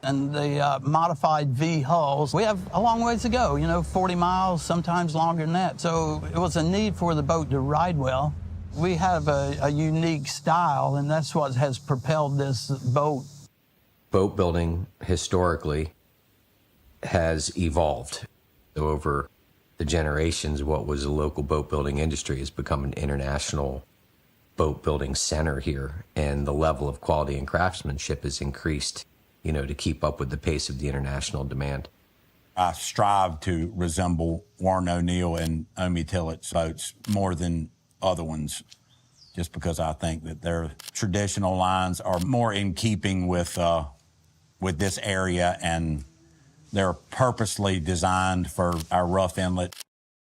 and the modified V hulls. We have a long ways to go, 40 miles, sometimes longer than that. So it was a need for the boat to ride well. We have a unique style, and that's what has propelled this boat. Boat building historically has evolved over the generations. What was a local boat building industry has become an international boat building center here, and the level of quality and craftsmanship has increased, to keep up with the pace of the international demand. I strive to resemble Warren O'Neill and Omi Tillett's boats more than other ones, just because I think that their traditional lines are more in keeping with this area, and they're purposely designed for our rough inlet.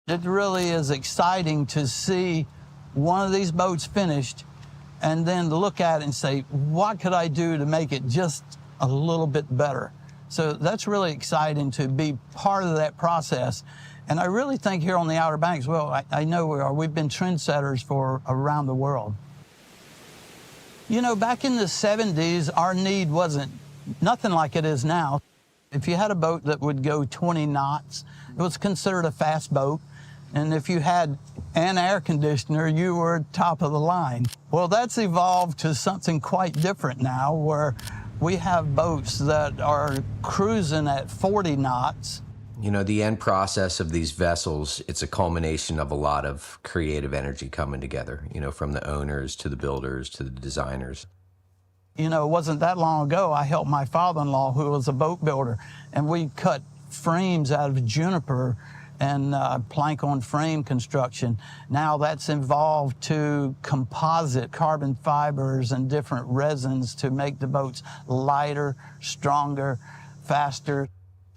It really is exciting to see one of these boats finished and then look at it and say, what could I do to make it just a little bit better? So that's really exciting to be part of that process. And I really think here on the Outer Banks, well, I know we are. We've been trendsetters for around the world. Back in the 70s, our need wasn't nothing like it is now. If you had a boat that would go 20 knots, it was considered a fast boat. And if you had an air conditioner, you were top of the line. Well, that's evolved to something quite different now, where we have boats that are cruising at 40 knots. The end process of these vessels, it's a culmination of a lot of creative energy coming together, from the owners to the builders to the designers. It wasn't that long ago, I helped my father-in-law, who was a boat builder, and we cut frames out of juniper and plank on frame construction. Now that's evolved to composite carbon fibers and different resins to make the boats lighter, stronger, faster.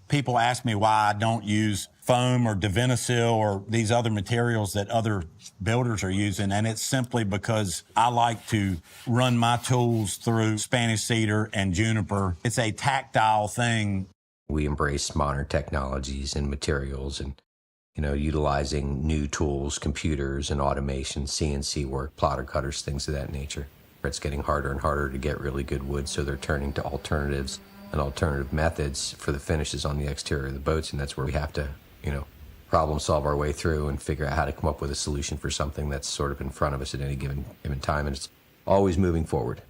People ask me why I don't use foam or Divinysil or these other materials that other builders are using, and it's simply because I like to run my tools through Spanish cedar and juniper. It's a tactile thing. We embrace modern technologies and materials and, utilizing new tools, computers and automation, CNC work, plotter cutters, things of that nature. It's getting harder and harder to get really good wood, so they're turning to alternatives and alternative methods for the finishes on the exterior of the boats, and that's where we have to, problem solve our way through and figure out how to come up with a solution for something that's sort of in front of us at any given time, and it's always moving forward.